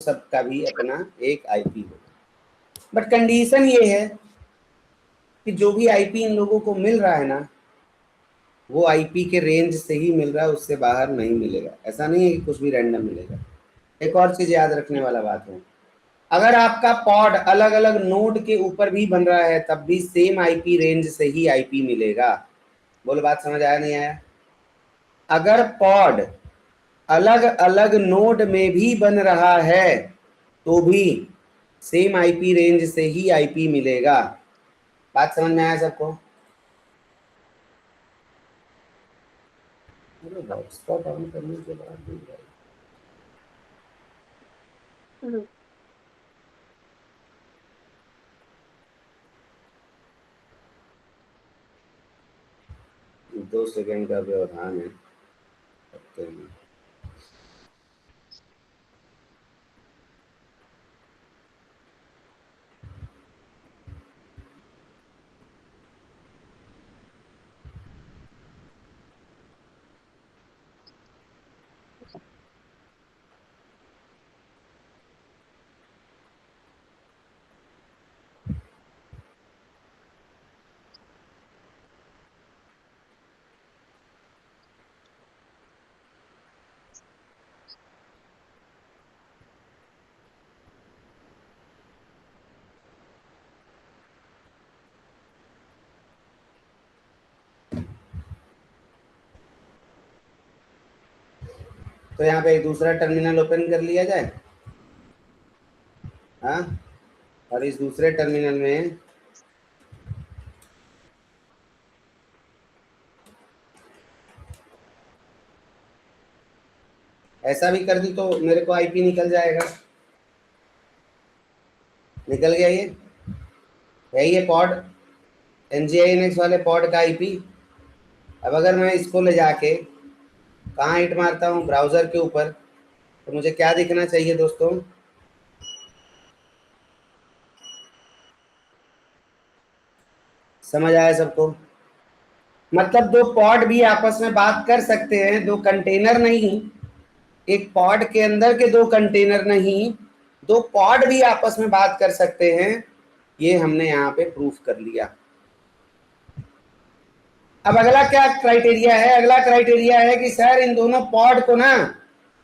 सबका भी अपना एक आईपी हो। बट कंडीशन ये है कि जो भी आईपी इन लोगों को मिल रहा है ना, वो आईपी के रेंज से ही मिल रहा है, उससे बाहर नहीं मिलेगा। ऐसा नहीं है कि कुछ भी रैंडम मिलेगा। एक और चीज याद रखने वाला बात है, अगर आपका पॉड अलग अलग नोड के ऊपर भी बन रहा है तब भी सेम आईपी रेंज से ही आईपी मिलेगा। बोलो बात समझ आया नहीं आया? अगर पॉड अलग अलग नोड में भी बन रहा है तो भी सेम आईपी रेंज से ही आईपी मिलेगा। बात समझ में आया सबको? हॉटस्पॉट ऑन करने के बाद भी दो सेकंड का व्यवधान है। तो यहाँ पे एक दूसरा टर्मिनल ओपन कर लिया जाए। हाँ, और इस दूसरे टर्मिनल में ऐसा भी कर दी तो मेरे को आईपी निकल जाएगा। निकल गया ये, यही है पॉड, NGINX वाले पॉड का आईपी। अब अगर मैं इसको ले जाके कहाँ हिट मारता हूँ, ब्राउजर के ऊपर, तो मुझे क्या दिखना चाहिए दोस्तों? समझ आया सबको? मतलब दो पॉड भी आपस में बात कर सकते हैं, दो कंटेनर नहीं, एक पॉड के अंदर के दो कंटेनर नहीं, दो पॉड भी आपस में बात कर सकते हैं। ये हमने यहाँ पे प्रूफ कर लिया। अब अगला क्या क्राइटेरिया है? अगला क्राइटेरिया है कि सर इन दोनों पॉड को ना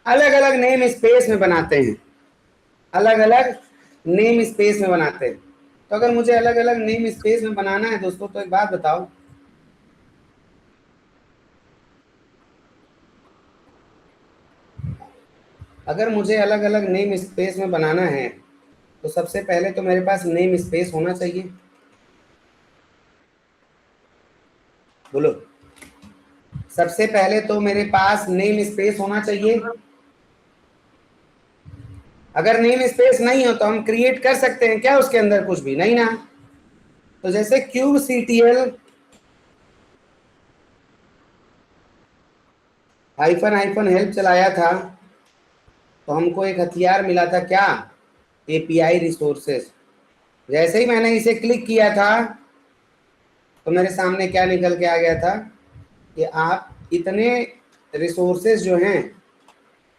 अलग अलग नेम स्पेस में बनाते हैं, अलग अलग नेम स्पेस में बनाते हैं। तो अगर मुझे अलग अलग नेम स्पेस में बनाना है दोस्तों, तो एक बात बताओ, अगर मुझे अलग अलग नेम स्पेस में बनाना है तो सबसे पहले तो मेरे पास नेम स्पेस होना चाहिए। बोलो, सबसे पहले तो मेरे पास नेम स्पेस होना चाहिए। अगर नेम स्पेस नहीं हो तो हम क्रिएट कर सकते हैं क्या उसके अंदर? कुछ भी नहीं ना। तो जैसे kubectl हाइफन हाइफन हेल्प चलाया था तो हमको एक हथियार मिला था, क्या? API resources. जैसे ही मैंने इसे क्लिक किया था तो मेरे सामने क्या निकल के आ गया था कि आप इतने रिसोर्सेज जो हैं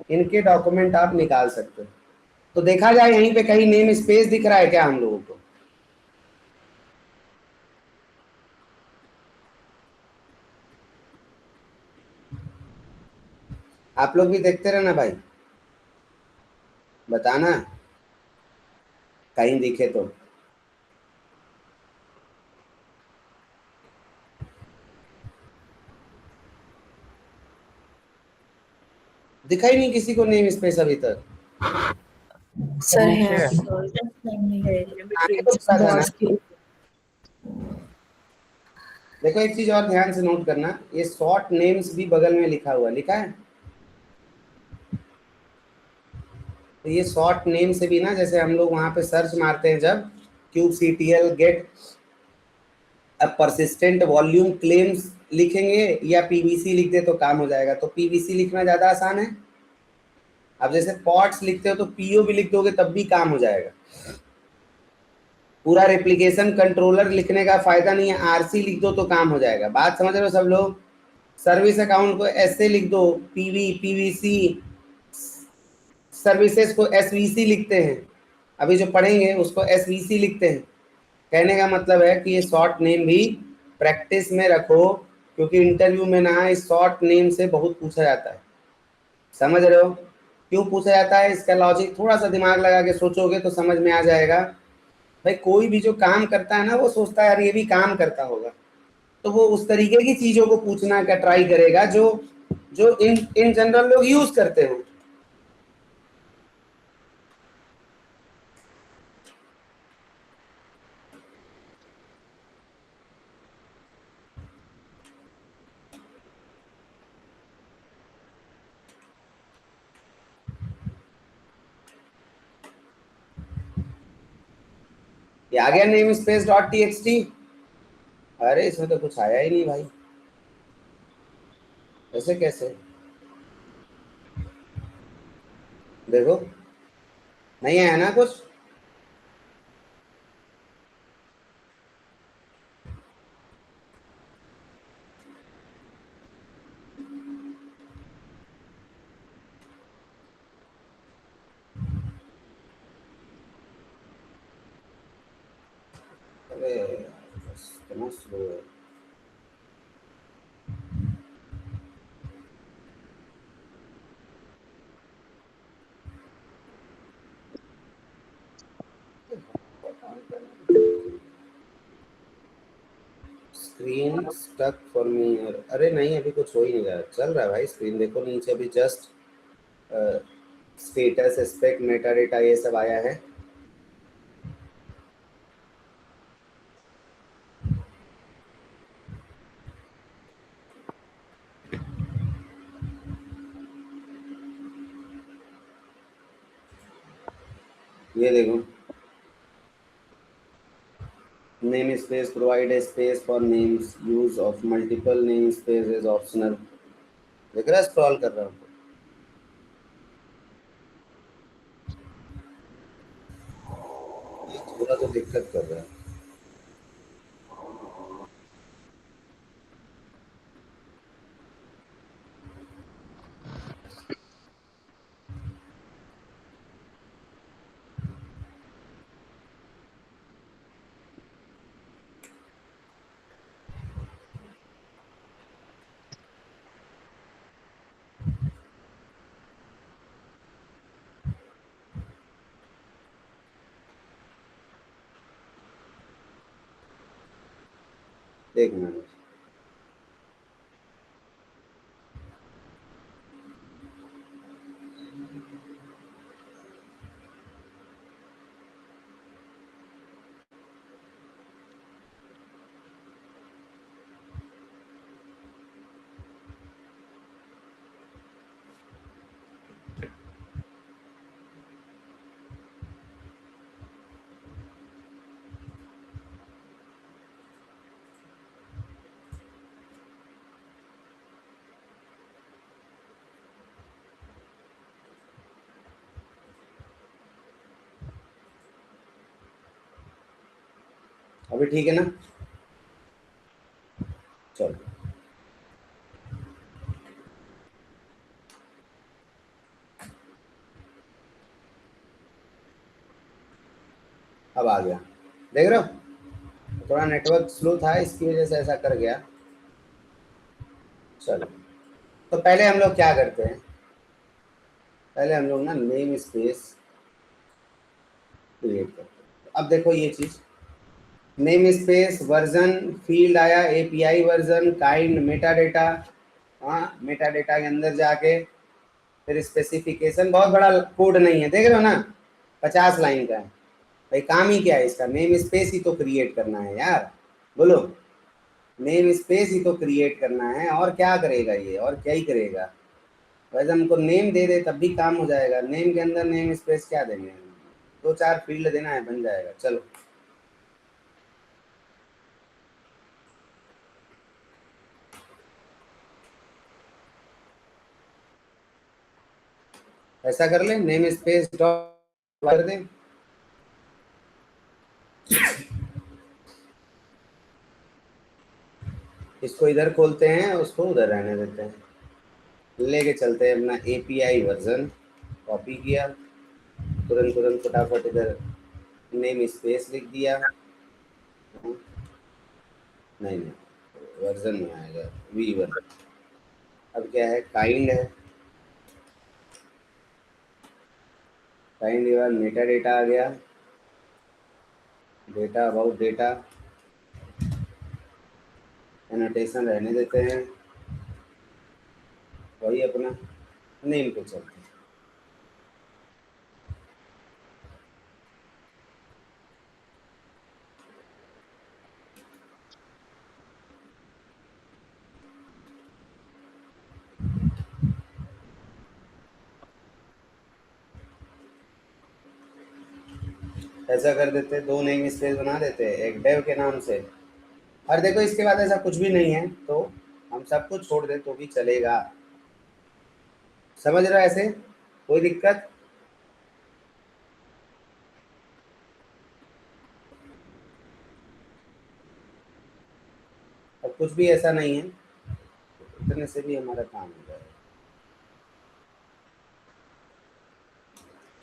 इनके डॉक्यूमेंट आप निकाल सकते हो। तो देखा जाए यहीं पे कहीं नेम स्पेस दिख रहा है क्या हम लोगों को? आप लोग भी देखते रहना भाई, बताना कहीं दिखे तो। दिखा ही नहीं किसी को नेम स्पेस अभी तक। सर है आगे तो पता था ना। देखो एक चीज और ध्यान से नोट करना, ये शॉर्ट नेम्स भी बगल में लिखा हुआ, लिखा है। तो ये शॉर्ट नेम से भी ना, जैसे हम लोग वहां पे सर्च मारते हैं जब kubectl get persistent volume claims लिखेंगे या PVC लिख दे तो काम हो जाएगा। तो PVC लिखना ज्यादा आसान है। अब जैसे पॉट्स लिखते हो तो PO भी लिख दोगे तब भी काम हो जाएगा। पूरा रेप्लिकेशन कंट्रोलर लिखने का फायदा नहीं है, RC लिख दो तो काम हो जाएगा। बात समझ रहे हो सब लोग? सर्विस अकाउंट को ऐसे लिख दो, PV PVC सर्विसेज को एसवीसी लिखते हैं, अभी जो पढ़ेंगे उसको एसवीसी लिखते हैं। कहने का मतलब है कि ये शॉर्ट नेम भी प्रैक्टिस में रखो, क्योंकि इंटरव्यू में ना इस शॉर्ट नेम से बहुत पूछा जाता है। समझ रहे हो क्यों पूछा जाता है? इसका लॉजिक थोड़ा सा दिमाग लगा के सोचोगे तो समझ में आ जाएगा। भाई कोई भी जो काम करता है ना, वो सोचता है यार ये भी काम करता होगा, तो वो उस तरीके की चीजों को पूछना का ट्राई करेगा जो जो इन जनरल लोग यूज करते हो। ये आ गया नेम स्पेस डॉट टीएक्सटी। अरे इसमें तो कुछ आया ही नहीं भाई, ऐसे कैसे? देखो, नहीं आया ना कुछ। अरे बस इतना स्लो है। Screen stuck for me. अरे नहीं, अभी कुछ हो ही नहीं रहा, चल रहा है भाई स्क्रीन, देखो नीचे अभी just status aspect Meta data ये सब आया है। ये देखो, name space provide a space for names, use of multiple name space is optional. देख रहा है, स्क्रॉल कर रहा हूँ, थोड़ा तो दिक्कत कर रहा है। एक मिनट, अभी ठीक है ना? चलो, अब आ गया, देख रहे हो? थोड़ा नेटवर्क स्लो था, इसकी वजह से ऐसा कर गया। चलो, तो पहले हम लोग क्या करते हैं, पहले हम लोग ना नेम स्पेस क्रिएट करते हैं। अब देखो ये चीज, नेम स्पेस वर्जन फील्ड आया, API version, kind, Meta data. हाँ, मेटा डेटा के अंदर जाके फिर स्पेसिफिकेशन, बहुत बड़ा कोड नहीं है, देख रहे हो ना, 50 लाइन का है। भाई काम ही क्या है इसका, नेम स्पेस ही तो क्रिएट करना है यार, बोलो। नेम स्पेस ही तो क्रिएट करना है, और क्या करेगा ये, और क्या ही करेगा। वैसे हमको नेम दे दे तब भी काम हो जाएगा, नेम के अंदर नेम स्पेस क्या देंगे, 2-4 फील्ड देना है, बन जाएगा। चलो, ऐसा कर ले, नेम स्पेस डॉट कर दें। इसको इधर खोलते हैं, उसको उधर रहने देते हैं। लेके चलते हैं अपना एपीआई वर्जन, कॉपी किया, तुरंत तुरंत फटाफट इधर नेम स्पेस लिख दिया। नहीं नहीं, वर्जन में आएगा V1। अब क्या है, काइंड है, काइंड के बाद मेटा डेटा आ गया, डेटा अबाउट डेटा, एनोटेशन रहने देते हैं, वही अपना नेम पे चलते हैं। ऐसा कर देते हैं, दो नेम स्पेस बना देते हैं, एक डेव के नाम से। और देखो इसके बाद ऐसा कुछ भी नहीं है तो हम सब कुछ छोड़ दें तो भी चलेगा। समझ रहा है? ऐसे कोई दिक्कत? अब कुछ भी ऐसा नहीं है, इतने से भी हमारा काम हो जाएगा।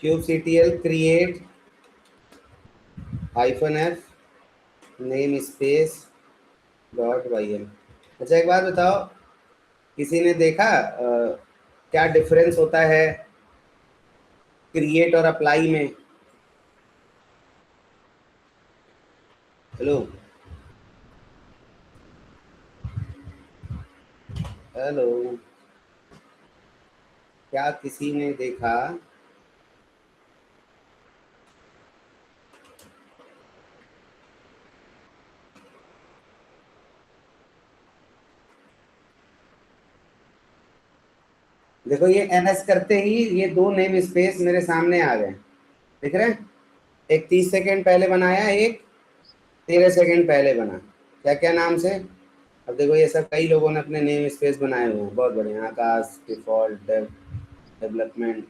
kubectl create -f name space .ym। अच्छा एक बात बताओ, किसी ने देखा क्या डिफरेंस होता है क्रिएट और अप्लाई में? हेलो हेलो, क्या किसी ने देखा देखो ये ns करते ही ये दो नेम स्पेस मेरे सामने आ गए, देख रहे हैं? एक 30 सेकेंड पहले बनाया, एक 13 सेकेंड पहले बना। क्या क्या नाम से? अब देखो ये सब कई लोगों ने अपने नेम स्पेस बनाए हुए हैं, बहुत बढ़िया। Akash, default, dev, development,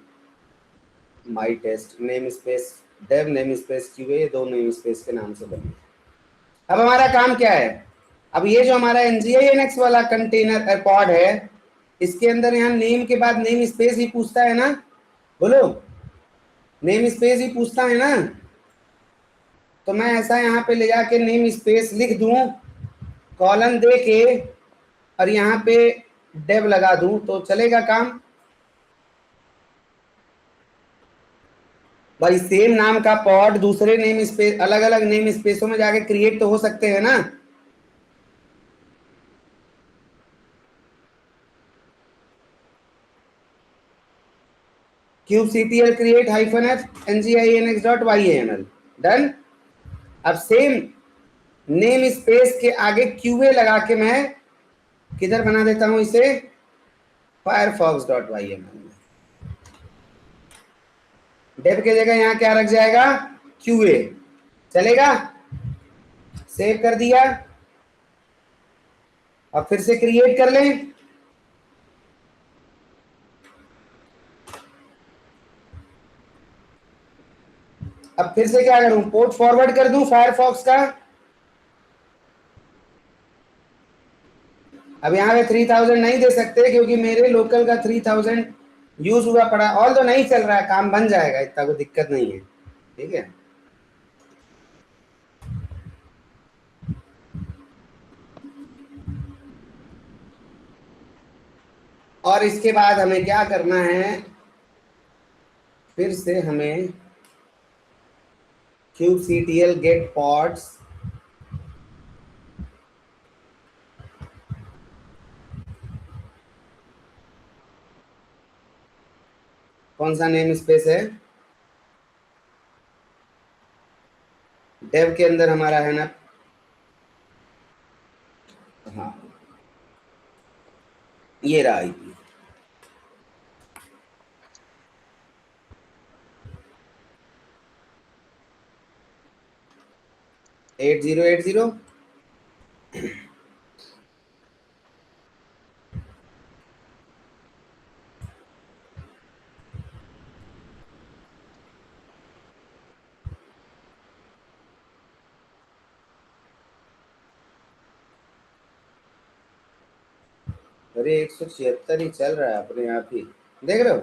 my test, namespace dev, namespace QA, दो नेम स्पेस के नाम से बने। अब हमारा काम क्या है? अब ये जो हमारा nginx वाला कंटेनर पॉड है, इसके अंदर यहाँ नेम के बाद नेम स्पेस ही पूछता है ना? बोलो, नेम स्पेस ही पूछता है ना? तो मैं ऐसा यहाँ पे ले जाके नेम स्पेस लिख दूं, कॉलन दे के, और यहाँ पे डेव लगा दूं तो चलेगा काम? भाई सेम नाम का पॉड दूसरे नेम स्पेस, अलग अलग नेम स्पेसों में जाके क्रिएट तो हो सकते हैं ना? kubectl create -f nginx.yml done. अब सेम नेम स्पेस के आगे क्यूए लगा के मैं किधर बना देता हूं इसे? firefox.yml में। डेव के जगह यहां क्या रख जाएगा? क्यूए। चलेगा? सेव कर दिया, अब फिर से क्रिएट कर लें। अब फिर से क्या करूं? पोर्ट फॉरवर्ड कर दूं फायरफॉक्स का। अब यहाँ पे 3000 नहीं दे सकते क्योंकि मेरे लोकल का 3000 यूज हुआ पड़ा, ऑल तो नहीं चल रहा है, काम बन जाएगा, इतना कोई दिक्कत नहीं है। ठीक है, और इसके बाद हमें क्या करना है? फिर से हमें kubectl get pods कौन सा नेम स्पेस है? डेव के अंदर हमारा है ना? हाँ, ये रहा IP. Eight zero eight zero. अरे 176 ही चल रहा है अपने आप ही, देख रहे हो?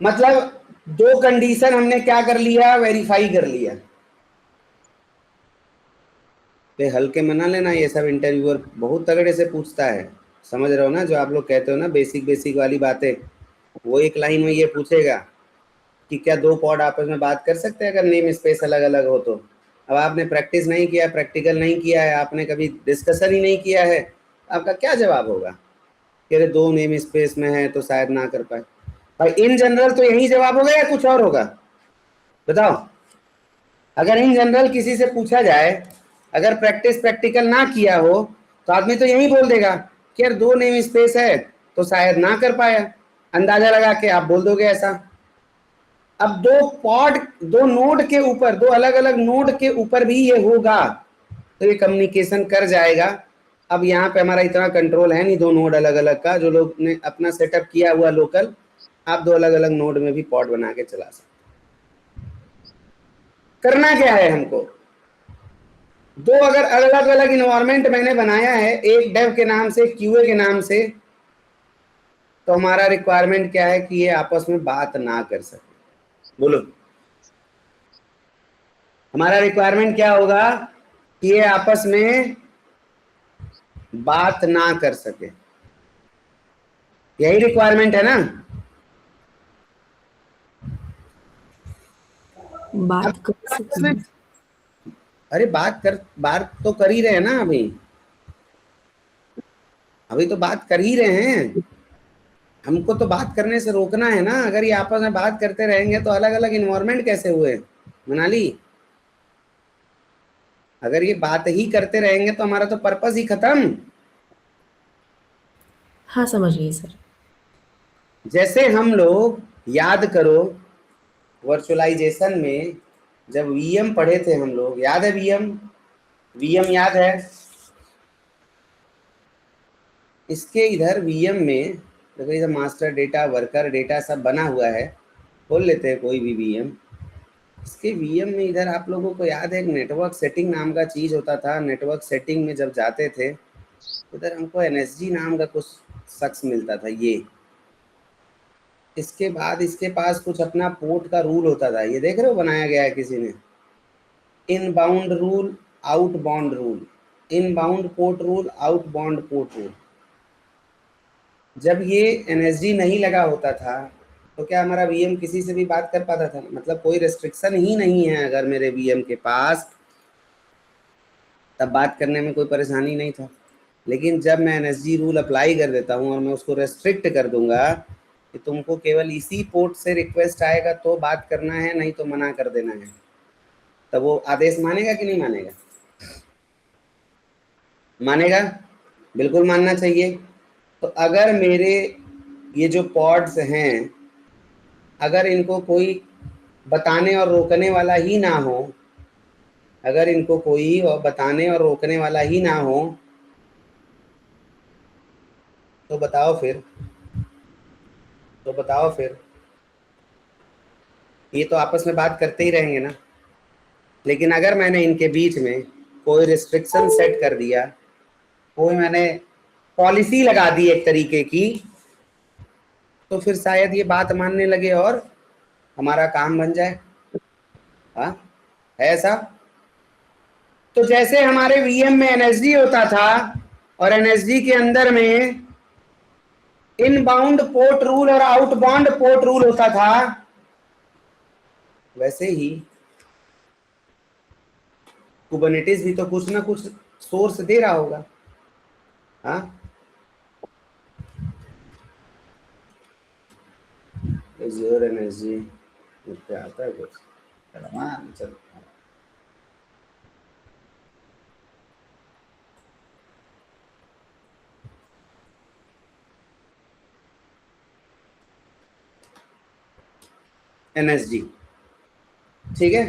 मतलब दो कंडीशन हमने क्या कर लिया, वेरीफाई कर लिया। पे हल्के में ना लेना, ये सब इंटरव्यूअर बहुत तगड़े से पूछता है, समझ रहे हो ना, जो आप लोग कहते हो ना बेसिक बेसिक वाली बातें, वो एक लाइन में ये पूछेगा कि क्या दो पॉड आपस में बात कर सकते हैं अगर नेम स्पेस अलग अलग हो तो। अब आपने प्रैक्टिस नहीं किया, प्रैक्टिकल नहीं किया है, आपने कभी डिस्कशन ही नहीं किया है, आपका क्या जवाब होगा कि अरे दो नेम स्पेस में है तो शायद ना कर पाए। भाई इन जनरल तो यही जवाब होगा या कुछ और होगा, बताओ। अगर इन जनरल किसी से पूछा जाए, अगर प्रैक्टिस प्रैक्टिकल ना किया हो, तो आदमी तो यही बोल देगा कि यार दो नेम स्पेस है तो शायद ना कर पाया, अंदाजा लगा के आप बोल दोगे ऐसा। अब दो पॉड, दो नोड के ऊपर, दो अलग अलग नोड के ऊपर भी ये होगा तो ये कम्युनिकेशन कर जाएगा। अब यहाँ पे हमारा इतना कंट्रोल है नहीं दो नोड अलग अलग का, जो लोग ने अपना सेटअप किया हुआ लोकल, आप दो अलग अलग नोड में भी पॉड बना के चला सकते। करना क्या है हमको, दो अगर अलग अलग इन्वायरमेंट मैंने बनाया है, एक डेव के नाम से, क्यूए के नाम से, तो हमारा रिक्वायरमेंट क्या है कि ये आपस में बात ना कर सके। बोलो, हमारा रिक्वायरमेंट क्या होगा कि ये आपस में बात ना कर सके, यही रिक्वायरमेंट है ना। बात कर सकते हैं। अरे बात तो कर ही रहे हैं ना, अभी अभी तो बात कर ही रहे हैं। हमको तो बात करने से रोकना है ना, अगर ये आपस में बात करते रहेंगे तो अलग अलग इन्वायरमेंट कैसे हुए मनाली। अगर ये बात ही करते रहेंगे तो हमारा तो पर्पस ही खत्म। हाँ, समझ गई सर। जैसे हम लोग, याद करो वर्चुअलाइजेशन में जब वीएम पढ़े थे हम लोग, याद है वीएम, वीएम याद है। इसके इधर वीएम में देखो, इधर मास्टर डेटा, वर्कर डेटा सब बना हुआ है, खोल लेते हैं कोई भी वीएम। इसके वीएम में इधर आप लोगों को याद है एक नेटवर्क सेटिंग नाम का चीज होता था। नेटवर्क सेटिंग में जब जाते थे उधर हमको एनएसजी नाम का कुछ शख्स मिलता था। ये इसके बाद इसके पास कुछ अपना पोर्ट का रूल होता था, ये देख रहे हो बनाया गया है किसी ने, inbound rule, outbound rule, inbound port rule, outbound port rule. जब ये एनएसजी नहीं लगा होता था तो क्या हमारा वीएम किसी से भी बात कर पाता था, मतलब कोई रेस्ट्रिक्शन ही नहीं है अगर मेरे वीएम के पास, तब बात करने में कोई परेशानी नहीं था। लेकिन जब मैं एनएसजी रूल अप्लाई कर देता हूँ और मैं उसको रेस्ट्रिक्ट कर दूंगा कि तुमको केवल इसी पोर्ट से रिक्वेस्ट आएगा तो बात करना है, नहीं तो मना कर देना है, तब वो आदेश मानेगा कि नहीं मानेगा, मानेगा, बिल्कुल मानना चाहिए। तो अगर मेरे ये जो पॉड्स हैं, अगर इनको कोई बताने और रोकने वाला ही ना हो, अगर इनको कोई और बताने और रोकने वाला ही ना हो, तो बताओ फिर, तो बताओ फिर, ये तो आपस में बात करते ही रहेंगे ना। लेकिन अगर मैंने इनके बीच में कोई रिस्ट्रिक्शन सेट कर दिया, कोई मैंने पॉलिसी लगा दी एक तरीके की, तो फिर शायद ये बात मानने लगे और हमारा काम बन जाए। हाँ, है ऐसा। तो जैसे हमारे वीएम में एनएसडी होता था और एनएसडी के अंदर में इनबाउंड पोर्ट रूल और आउटबाउंड पोर्ट रूल होता था, वैसे ही कुबरनेटिस भी तो कुछ ना कुछ सोर्स दे रहा होगा। हाँ, एज्योर एनर्जी पे आता है कुछ, चल एनएसजी, ठीक है।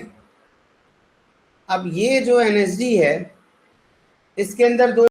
अब ये जो एनएसजी है इसके अंदर दो